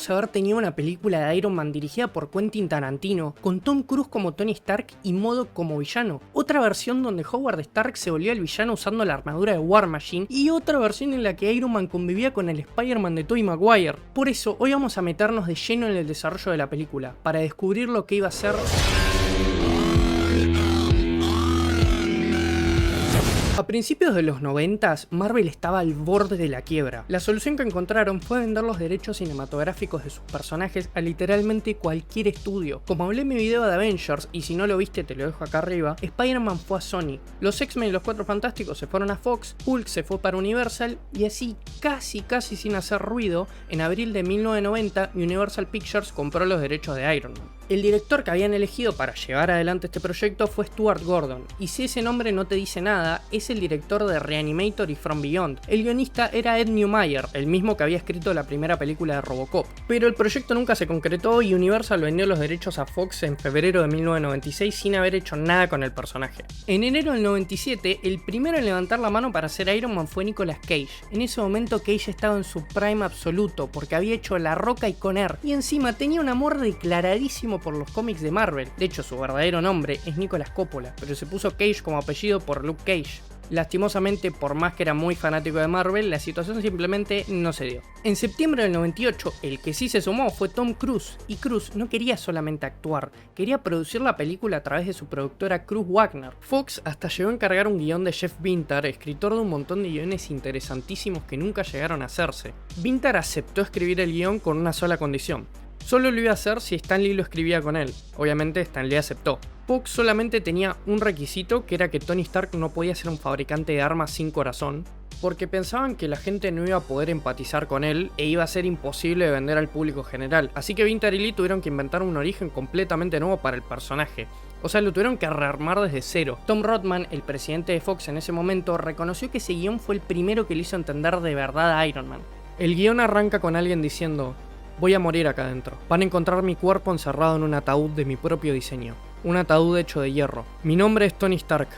podríamos haber tenido una película de Iron Man dirigida por Quentin Tarantino, con Tom Cruise como Tony Stark y MODOK como villano. Otra versión donde Howard Stark se volvió el villano usando la armadura de War Machine, y otra versión en la que Iron Man convivía con el Spider-Man de Tobey Maguire. Por eso, hoy vamos a meternos de lleno en el desarrollo de la película, para descubrir lo que iba a ser... A principios de los 90s, Marvel estaba al borde de la quiebra. La solución que encontraron fue vender los derechos cinematográficos de sus personajes a literalmente cualquier estudio. Como hablé en mi video de Avengers, y si no lo viste te lo dejo acá arriba, Spider-Man fue a Sony, los X-Men y los Cuatro Fantásticos se fueron a Fox, Hulk se fue para Universal, y así, casi sin hacer ruido, en abril de 1990, Universal Pictures compró los derechos de Iron Man. El director que habían elegido para llevar adelante este proyecto fue Stuart Gordon, y si ese nombre no te dice nada, es el director de Reanimator y From Beyond. El guionista era Ed Neumayer, el mismo que había escrito la primera película de Robocop. Pero el proyecto nunca se concretó y Universal vendió los derechos a Fox en febrero de 1996 sin haber hecho nada con el personaje. En enero del 97, el primero en levantar la mano para hacer Iron Man fue Nicolas Cage. En ese momento Cage estaba en su prime absoluto porque había hecho La Roca y Con Air, y encima tenía un amor declaradísimo por los cómics de Marvel. De hecho, su verdadero nombre es Nicolas Coppola, pero se puso Cage como apellido por Luke Cage. Lastimosamente, por más que era muy fanático de Marvel, la situación simplemente no se dio. En septiembre del 98, el que sí se sumó fue Tom Cruise, y Cruise no quería solamente actuar, quería producir la película a través de su productora Cruise Wagner. Fox hasta llegó a encargar un guión de Jeff Vintar, escritor de un montón de guiones interesantísimos que nunca llegaron a hacerse. Vintar aceptó escribir el guión con una sola condición: solo lo iba a hacer si Stan Lee lo escribía con él. Obviamente Stan Lee aceptó. Fox solamente tenía un requisito, que era que Tony Stark no podía ser un fabricante de armas sin corazón, porque pensaban que la gente no iba a poder empatizar con él e iba a ser imposible de vender al público general. Así que Vintar y Lee tuvieron que inventar un origen completamente nuevo para el personaje. O sea, lo tuvieron que rearmar desde cero. Tom Rothman, el presidente de Fox en ese momento, reconoció que ese guión fue el primero que le hizo entender de verdad a Iron Man. El guión arranca con alguien diciendo: voy a morir acá adentro. Van a encontrar mi cuerpo encerrado en un ataúd de mi propio diseño. Un ataúd hecho de hierro. Mi nombre es Tony Stark,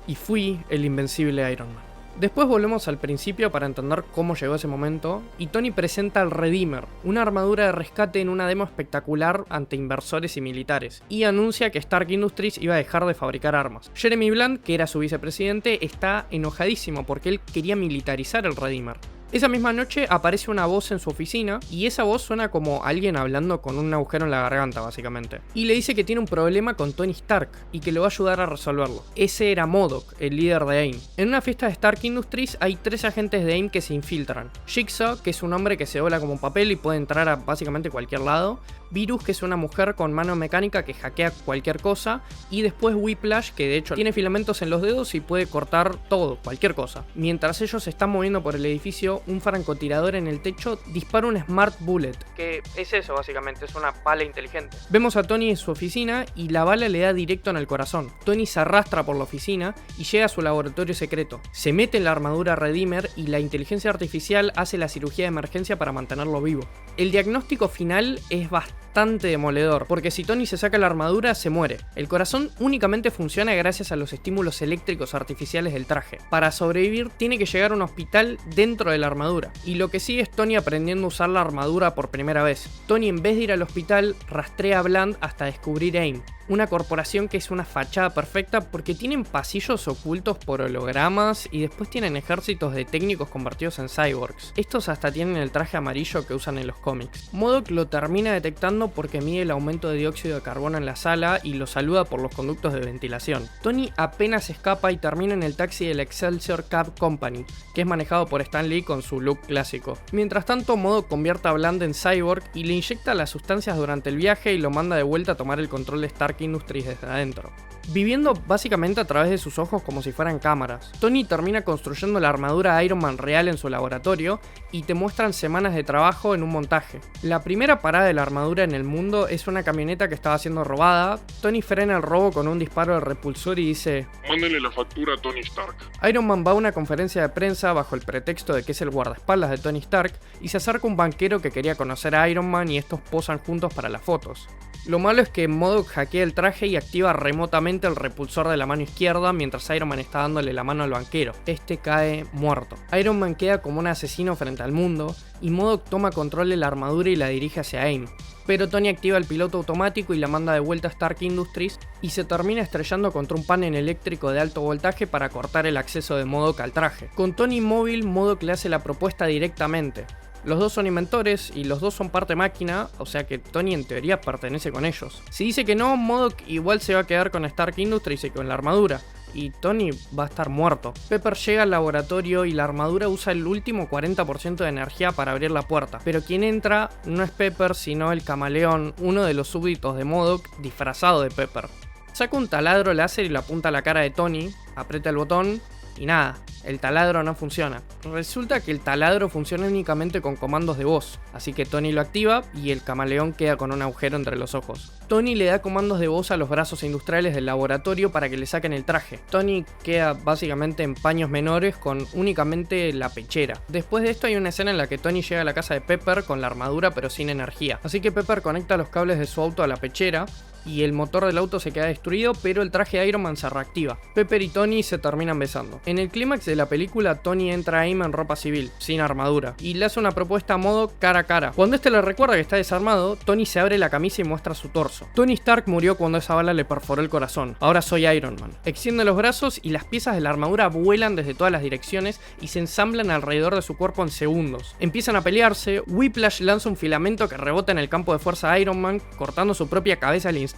y fui el invencible Iron Man. Después volvemos al principio para entender cómo llegó ese momento, y Tony presenta al Redeemer, una armadura de rescate en una demo espectacular ante inversores y militares, y anuncia que Stark Industries iba a dejar de fabricar armas. Jeremy Blunt, que era su vicepresidente, está enojadísimo porque él quería militarizar el Redeemer. Esa misma noche aparece una voz en su oficina, y esa voz suena como alguien hablando con un agujero en la garganta, básicamente. Y le dice que tiene un problema con Tony Stark, y que lo va a ayudar a resolverlo. Ese era MODOK, el líder de AIM. En una fiesta de Stark Industries hay 3 agentes de AIM que se infiltran. Jigsaw, que es un hombre que se dobla como papel y puede entrar a básicamente cualquier lado. Virus, que es una mujer con mano mecánica que hackea cualquier cosa. Y después Whiplash, que de hecho tiene filamentos en los dedos y puede cortar todo, cualquier cosa. Mientras ellos se están moviendo por el edificio, un francotirador en el techo dispara un Smart Bullet, que es eso básicamente, es una bala inteligente. Vemos a Tony en su oficina y la bala le da directo en el corazón. Tony se arrastra por la oficina y llega a su laboratorio secreto. Se mete en la armadura Redeemer y la inteligencia artificial hace la cirugía de emergencia para mantenerlo vivo. El diagnóstico final es bastante demoledor, porque si Tony se saca la armadura se muere. El corazón únicamente funciona gracias a los estímulos eléctricos artificiales del traje. Para sobrevivir tiene que llegar a un hospital dentro de la armadura, y lo que sigue es Tony aprendiendo a usar la armadura por primera vez. Tony, en vez de ir al hospital, rastrea a Blunt hasta descubrir AIM, una corporación que es una fachada perfecta porque tienen pasillos ocultos por hologramas y después tienen ejércitos de técnicos convertidos en cyborgs. Estos hasta tienen el traje amarillo que usan en los cómics. MODOK lo termina detectando porque mide el aumento de dióxido de carbono en la sala y lo saluda por los conductos de ventilación. Tony apenas escapa y termina en el taxi del Excelsior Cab Company, que es manejado por Stan Lee con su look clásico. Mientras tanto, MODOK convierte a Blunt en cyborg y le inyecta las sustancias durante el viaje y lo manda de vuelta a tomar el control de Stark Industries desde adentro, viviendo básicamente a través de sus ojos como si fueran cámaras. Tony termina construyendo la armadura Iron Man real en su laboratorio y te muestran semanas de trabajo en un montaje. La primera parada de la armadura en el mundo es una camioneta que estaba siendo robada. Tony frena el robo con un disparo de repulsor y dice: mándenle la factura a Tony Stark. Iron Man va a una conferencia de prensa bajo el pretexto de que es el guardaespaldas de Tony Stark y se acerca un banquero que quería conocer a Iron Man y estos posan juntos para las fotos. Lo malo es que MODOK hackea el traje y activa remotamente directamente el repulsor de la mano izquierda mientras Iron Man está dándole la mano al banquero. Este cae muerto. Iron Man queda como un asesino frente al mundo y MODOK toma control de la armadura y la dirige hacia AIM. Pero Tony activa el piloto automático y la manda de vuelta a Stark Industries y se termina estrellando contra un panel eléctrico de alto voltaje para cortar el acceso de MODOK al traje. Con Tony inmóvil, MODOK le hace la propuesta directamente. Los dos son inventores y los dos son parte máquina, o sea que Tony en teoría pertenece con ellos. Si dice que no, MODOK igual se va a quedar con Stark Industries y con la armadura, y Tony va a estar muerto. Pepper llega al laboratorio y la armadura usa el último 40% de energía para abrir la puerta, pero quien entra no es Pepper sino el camaleón, uno de los súbditos de MODOK disfrazado de Pepper. Saca un taladro láser y lo apunta a la cara de Tony, aprieta el botón y nada, el taladro no funciona. Resulta que el taladro funciona únicamente con comandos de voz, así que Tony lo activa y el camaleón queda con un agujero entre los ojos. Tony le da comandos de voz a los brazos industriales del laboratorio para que le saquen el traje. Tony queda básicamente en paños menores con únicamente la pechera. Después de esto hay una escena en la que Tony llega a la casa de Pepper con la armadura pero sin energía, así que Pepper conecta los cables de su auto a la pechera y el motor del auto se queda destruido, pero el traje de Iron Man se reactiva. Pepper y Tony se terminan besando. En el clímax de la película, Tony entra a AIM en ropa civil, sin armadura, y le hace una propuesta a MODOK cara a cara. Cuando este le recuerda que está desarmado, Tony se abre la camisa y muestra su torso. Tony Stark murió cuando esa bala le perforó el corazón. Ahora soy Iron Man. Extiende los brazos y las piezas de la armadura vuelan desde todas las direcciones y se ensamblan alrededor de su cuerpo en segundos. Empiezan a pelearse, Whiplash lanza un filamento que rebota en el campo de fuerza de Iron Man, cortando su propia cabeza al instante.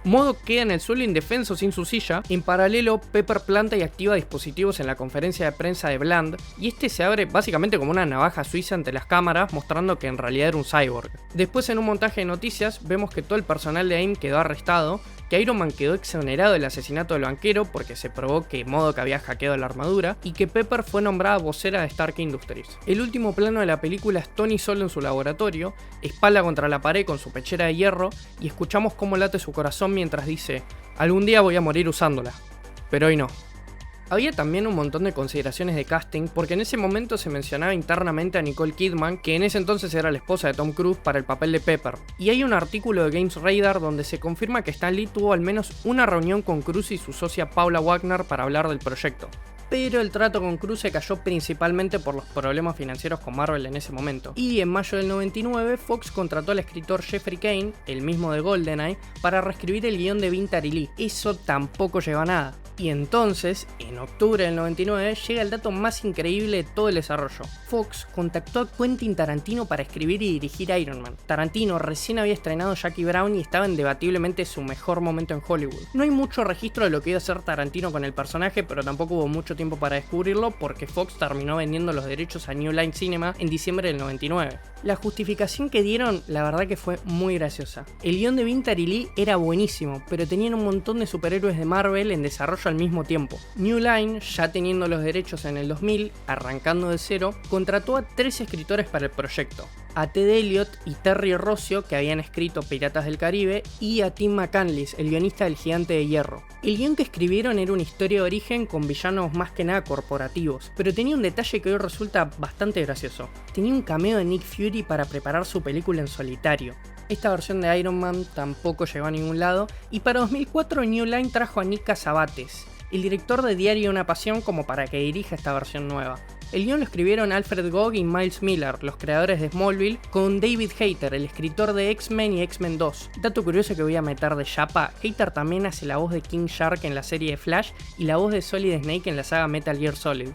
MODOK queda en el suelo indefenso sin su silla. En paralelo, Pepper planta y activa dispositivos en la conferencia de prensa de Bland, y este se abre básicamente como una navaja suiza ante las cámaras, mostrando que en realidad era un cyborg. Después, en un montaje de noticias, vemos que todo el personal de AIM quedó arrestado, que Iron Man quedó exonerado del asesinato del banquero porque se probó que MODOK había hackeado la armadura, y que Pepper fue nombrada vocera de Stark Industries. El último plano de la película es Tony solo en su laboratorio, espalda contra la pared con su pechera de hierro, y escuchamos cómo late su corazón mientras dice: algún día voy a morir usándola, pero hoy no. Había también un montón de consideraciones de casting, porque en ese momento se mencionaba internamente a Nicole Kidman, que en ese entonces era la esposa de Tom Cruise, para el papel de Pepper. Y hay un artículo de Games Radar donde se confirma que Stan Lee tuvo al menos una reunión con Cruise y su socia Paula Wagner para hablar del proyecto. Pero el trato con Cruise se cayó principalmente por los problemas financieros con Marvel en ese momento. Y en mayo del 99, Fox contrató al escritor Jeffrey Kane, el mismo de GoldenEye, para reescribir el guión de Vintar y Lee. Eso tampoco lleva a nada. Y entonces, en octubre del 99, llega el dato más increíble de todo el desarrollo. Fox contactó a Quentin Tarantino para escribir y dirigir Iron Man. Tarantino recién había estrenado Jackie Brown y estaba indebatiblemente su mejor momento en Hollywood. No hay mucho registro de lo que iba a hacer Tarantino con el personaje, pero tampoco hubo mucho tiempo para descubrirlo porque Fox terminó vendiendo los derechos a New Line Cinema en diciembre del 99. La justificación que dieron, la verdad que fue muy graciosa. El guión de Vintar y Lee era buenísimo, pero tenían un montón de superhéroes de Marvel en desarrollo al mismo tiempo. New Line, ya teniendo los derechos en el 2000, arrancando de cero, contrató a 3 escritores para el proyecto. A Ted Elliott y Terry Rossio, que habían escrito Piratas del Caribe, y a Tim McCandless, el guionista del Gigante de Hierro. El guión que escribieron era una historia de origen con villanos más que nada corporativos, pero tenía un detalle que hoy resulta bastante gracioso. Tenía un cameo de Nick Fury para preparar su película en solitario. Esta versión de Iron Man tampoco llegó a ningún lado, y para 2004 New Line trajo a Nick Cassavetes, el director de Diario Una Pasión, como para que dirija esta versión nueva. El guión lo escribieron Alfred Gogg y Miles Miller, los creadores de Smallville, con David Hayter, el escritor de X-Men y X-Men 2. Dato curioso que voy a meter de chapa, Hayter también hace la voz de King Shark en la serie de Flash y la voz de Solid Snake en la saga Metal Gear Solid.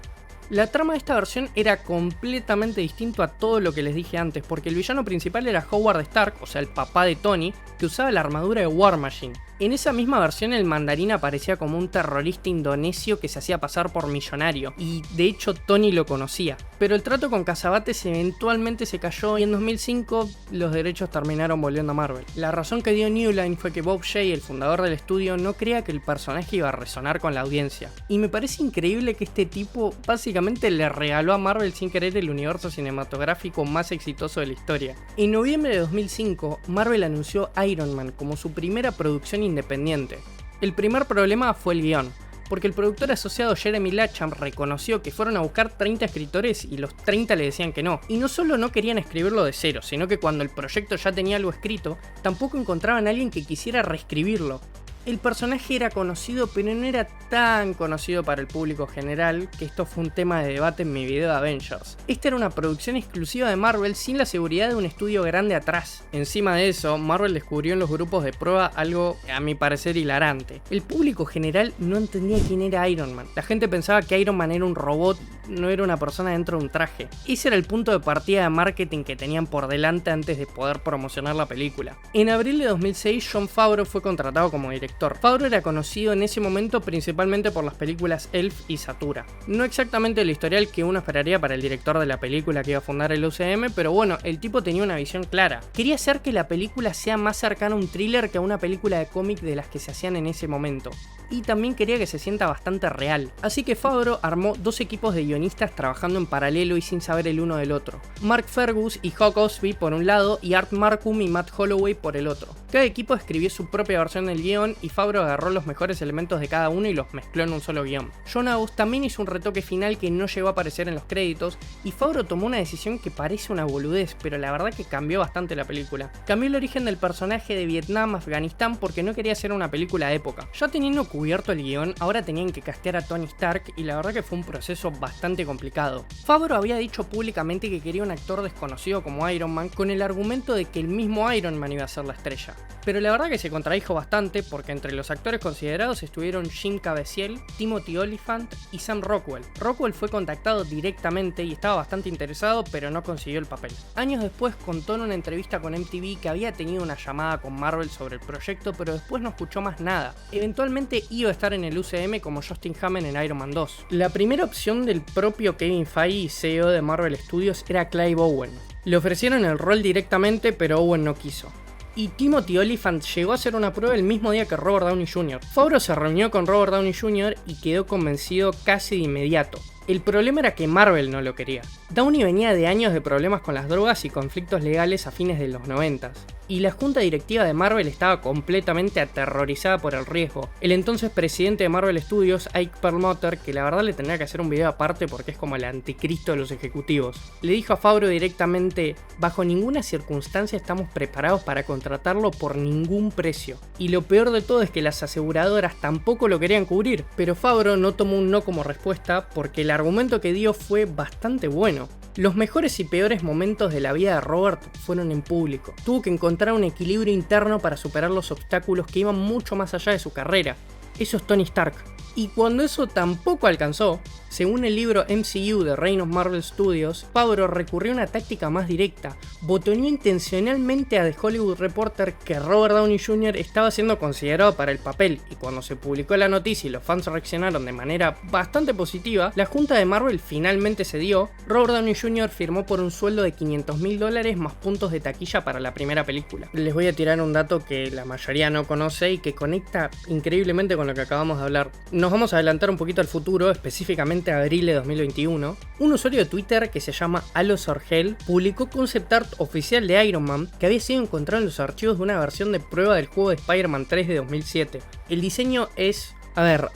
La trama de esta versión era completamente distinto a todo lo que les dije antes, porque el villano principal era Howard Stark, o sea el papá de Tony, que usaba la armadura de War Machine. En esa misma versión el mandarín aparecía como un terrorista indonesio que se hacía pasar por millonario, y de hecho Tony lo conocía. Pero el trato con Cassavetes eventualmente se cayó y en 2005 los derechos terminaron volviendo a Marvel. La razón que dio New Line fue que Bob Shea, el fundador del estudio, no creía que el personaje iba a resonar con la audiencia. Y me parece increíble que este tipo básicamente le regaló a Marvel sin querer el universo cinematográfico más exitoso de la historia. En noviembre de 2005, Marvel anunció Iron Man como su primera producción independiente. El primer problema fue el guión, porque el productor asociado Jeremy Lacham reconoció que fueron a buscar 30 escritores y los 30 le decían que no. Y no solo no querían escribirlo de cero, sino que cuando el proyecto ya tenía algo escrito, tampoco encontraban a alguien que quisiera reescribirlo. El personaje era conocido, pero no era tan conocido para el público general, que esto fue un tema de debate en mi video de Avengers. Esta era una producción exclusiva de Marvel sin la seguridad de un estudio grande atrás. Encima de eso, Marvel descubrió en los grupos de prueba algo, a mi parecer, hilarante. El público general no entendía quién era Iron Man. La gente pensaba que Iron Man era un robot, no era una persona dentro de un traje. Ese era el punto de partida de marketing que tenían por delante antes de poder promocionar la película. En abril de 2006, Jon Favreau fue contratado como director. Favreau era conocido en ese momento principalmente por las películas Elf y Satura. No exactamente el historial que uno esperaría para el director de la película que iba a fundar el UCM, pero bueno, el tipo tenía una visión clara. Quería hacer que la película sea más cercana a un thriller que a una película de cómic de las que se hacían en ese momento. Y también quería que se sienta bastante real. Así que Favreau armó dos equipos de guionistas trabajando en paralelo y sin saber el uno del otro. Mark Fergus y Hugh Osby por un lado y Art Marcum y Matt Holloway por el otro. Cada equipo escribió su propia versión del guión y Favreau agarró los mejores elementos de cada uno y los mezcló en un solo guión. John August también hizo un retoque final que no llegó a aparecer en los créditos y Favreau tomó una decisión que parece una boludez, pero la verdad que cambió bastante la película. Cambió el origen del personaje de Vietnam, Afganistán porque no quería hacer una película de época. Ya teniendo cubierto el guión, ahora tenían que castear a Tony Stark y la verdad que fue un proceso bastante complicado. Favreau había dicho públicamente que quería un actor desconocido como Iron Man con el argumento de que el mismo Iron Man iba a ser la estrella. Pero la verdad que se contradijo bastante porque entre los actores considerados estuvieron Jim Caviezel, Timothy Olyphant y Sam Rockwell. Rockwell fue contactado directamente y estaba bastante interesado, pero no consiguió el papel. Años después contó en una entrevista con MTV que había tenido una llamada con Marvel sobre el proyecto, pero después no escuchó más nada. Eventualmente iba a estar en el UCM como Justin Hammond en Iron Man 2. La primera opción del propio Kevin Feige, CEO de Marvel Studios, era Clive Owen. Le ofrecieron el rol directamente, pero Owen no quiso. Y Timothy Olyphant llegó a hacer una prueba el mismo día que Robert Downey Jr. Favreau se reunió con Robert Downey Jr. y quedó convencido casi de inmediato. El problema era que Marvel no lo quería. Downey venía de años de problemas con las drogas y conflictos legales a fines de los 90s. Y la junta directiva de Marvel estaba completamente aterrorizada por el riesgo. El entonces presidente de Marvel Studios, Ike Perlmutter, que la verdad le tendría que hacer un video aparte porque es como el anticristo de los ejecutivos, le dijo a Favreau directamente: bajo ninguna circunstancia estamos preparados para contratarlo por ningún precio. Y lo peor de todo es que las aseguradoras tampoco lo querían cubrir. Pero Favreau no tomó un no como respuesta porque el argumento que dio fue bastante bueno. Los mejores y peores momentos de la vida de Robert fueron en público. Tuvo que encontrar un equilibrio interno para superar los obstáculos que iban mucho más allá de su carrera. Eso es Tony Stark. Y cuando eso tampoco alcanzó, según el libro MCU de Reign of Marvel Studios, Favreau recurrió a una táctica más directa. Botoneó intencionalmente a The Hollywood Reporter que Robert Downey Jr. estaba siendo considerado para el papel, y cuando se publicó la noticia y los fans reaccionaron de manera bastante positiva, la junta de Marvel finalmente cedió. Robert Downey Jr. firmó por un sueldo de $500.000 más puntos de taquilla para la primera película. Les voy a tirar un dato que la mayoría no conoce y que conecta increíblemente con lo que acabamos de hablar. Nos vamos a adelantar un poquito al futuro, específicamente a abril de 2021. Un usuario de Twitter que se llama Alosorgel publicó concept art oficial de Iron Man que había sido encontrado en los archivos de una versión de prueba del juego de Spider-Man 3 de 2007. El diseño es,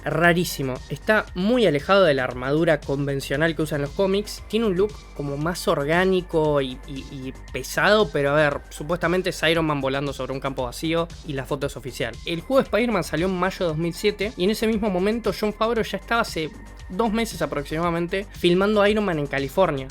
rarísimo. Está muy alejado de la armadura convencional que usan los cómics. Tiene un look como más orgánico y pesado, pero supuestamente es Iron Man volando sobre un campo vacío y la foto es oficial. El juego de Spider-Man salió en mayo de 2007 y en ese mismo momento Jon Favreau ya estaba hace 2 meses aproximadamente filmando Iron Man en California.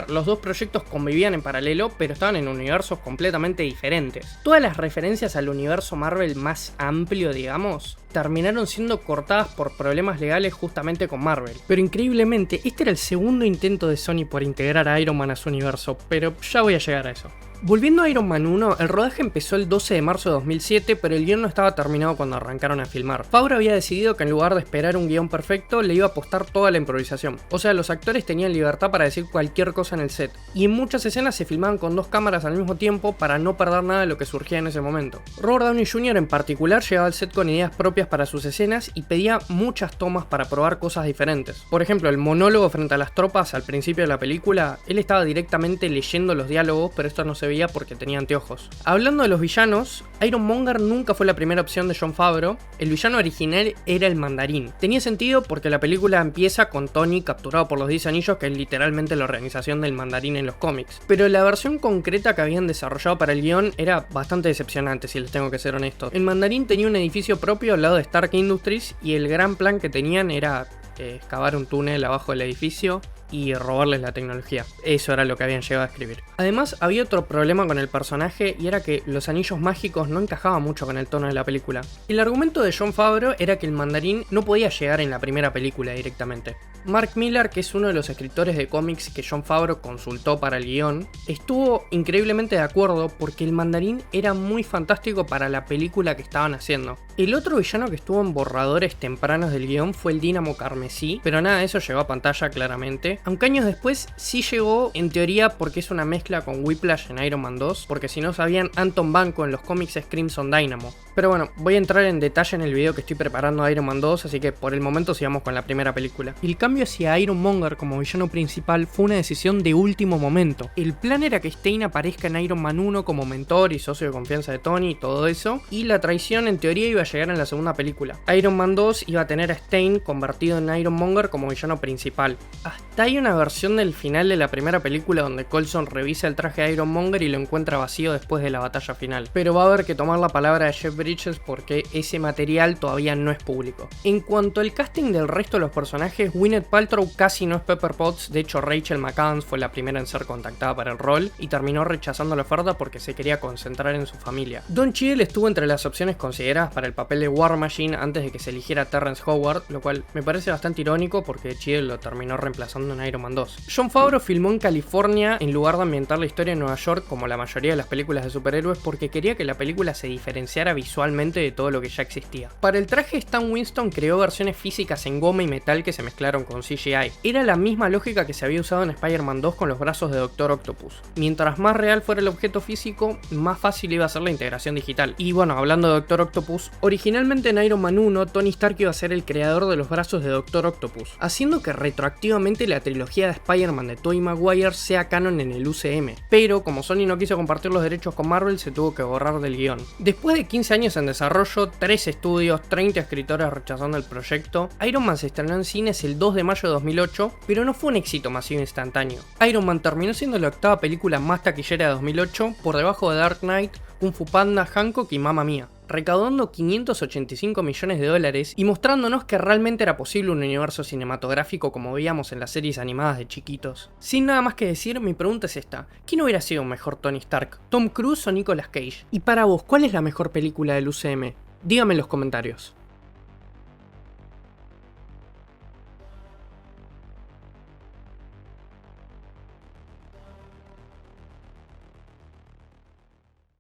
Los dos proyectos convivían en paralelo, pero estaban en universos completamente diferentes. Todas las referencias al universo Marvel más amplio, digamos, terminaron siendo cortadas por problemas legales justamente con Marvel. Pero increíblemente, este era el segundo intento de Sony por integrar a Iron Man a su universo, pero ya voy a llegar a eso. Volviendo a Iron Man 1, el rodaje empezó el 12 de marzo de 2007, pero el guión no estaba terminado cuando arrancaron a filmar. Favreau había decidido que en lugar de esperar un guión perfecto, le iba a apostar toda la improvisación. O sea, los actores tenían libertad para decir cualquier cosa en el set. Y en muchas escenas se filmaban con 2 cámaras al mismo tiempo para no perder nada de lo que surgía en ese momento. Robert Downey Jr. en particular llegaba al set con ideas propias para sus escenas y pedía muchas tomas para probar cosas diferentes. Por ejemplo, el monólogo frente a las tropas al principio de la película, él estaba directamente leyendo los diálogos, pero esto no se veía veía porque tenía anteojos. Hablando de los villanos, Ironmonger nunca fue la primera opción de Jon Favreau. El villano original era el Mandarín. Tenía sentido porque la película empieza con Tony capturado por los 10 anillos, que es literalmente la organización del Mandarín en los cómics. Pero la versión concreta que habían desarrollado para el guión era bastante decepcionante, si les tengo que ser honestos. El Mandarín tenía un edificio propio al lado de Stark Industries y el gran plan que tenían era excavar un túnel abajo del edificio y robarles la tecnología. Eso era lo que habían llegado a escribir. Además, había otro problema con el personaje y era que los anillos mágicos no encajaban mucho con el tono de la película. El argumento de Jon Favreau era que el Mandarín no podía llegar en la primera película directamente. Mark Millar, que es uno de los escritores de cómics que Jon Favreau consultó para el guión, estuvo increíblemente de acuerdo porque el Mandarín era muy fantástico para la película que estaban haciendo. El otro villano que estuvo en borradores tempranos del guión fue el Dínamo Carmesí, pero nada de eso llegó a pantalla claramente. Aunque años después sí llegó, en teoría porque es una mezcla con Whiplash en Iron Man 2, porque si no sabían, Anton Banco en los cómics es Crimson Dynamo. Pero bueno, voy a entrar en detalle en el video que estoy preparando a Iron Man 2, así que por el momento sigamos con la primera película. El cambio hacia Ironmonger como villano principal fue una decisión de último momento. El plan era que Stein aparezca en Iron Man 1 como mentor y socio de confianza de Tony y todo eso, y la traición en teoría iba a llegar en la segunda película. Iron Man 2 iba a tener a Stein convertido en Ironmonger como villano principal. Hasta hay una versión del final de la primera película donde Coulson revisa el traje de Ironmonger y lo encuentra vacío después de la batalla final. Pero va a haber que tomar la palabra de Jeff Bridges porque ese material todavía no es público. En cuanto al casting del resto de los personajes, Gwyneth Paltrow casi no es Pepper Potts. De hecho, Rachel McAdams fue la primera en ser contactada para el rol y terminó rechazando la oferta porque se quería concentrar en su familia. Don Cheadle estuvo entre las opciones consideradas para el papel de War Machine antes de que se eligiera Terrence Howard, lo cual me parece bastante irónico porque Cheadle lo terminó reemplazando en Iron Man 2. Jon Favreau filmó en California en lugar de ambientar la historia en Nueva York como la mayoría de las películas de superhéroes porque quería que la película se diferenciara visualmente de todo lo que ya existía. Para el traje, Stan Winston creó versiones físicas en goma y metal que se mezclaron con CGI. Era la misma lógica que se había usado en Spider-Man 2 con los brazos de Doctor Octopus. Mientras más real fuera el objeto físico, más fácil iba a ser la integración digital. Y bueno, hablando de Doctor Octopus, originalmente en Iron Man 1, Tony Stark iba a ser el creador de los brazos de Doctor Octopus, haciendo que retroactivamente la trilogía de Spider-Man de Tobey Maguire sea canon en el UCM. Pero como Sony no quiso compartir los derechos con Marvel, se tuvo que borrar del guión. Después de 15 años en desarrollo, 3 estudios, 30 escritores rechazando el proyecto, Iron Man se estrenó en cines el 2 de mayo de 2008, pero no fue un éxito masivo instantáneo. Iron Man terminó siendo la octava película más taquillera de 2008, por debajo de Dark Knight, Kung Fu Panda, Hancock y Mamma Mía, recaudando 585 millones de dólares y mostrándonos que realmente era posible un universo cinematográfico como veíamos en las series animadas de chiquitos. Sin nada más que decir, mi pregunta es esta: ¿quién hubiera sido un mejor Tony Stark? ¿Tom Cruise o Nicolas Cage? Y para vos, ¿cuál es la mejor película del UCM? Dígame en los comentarios.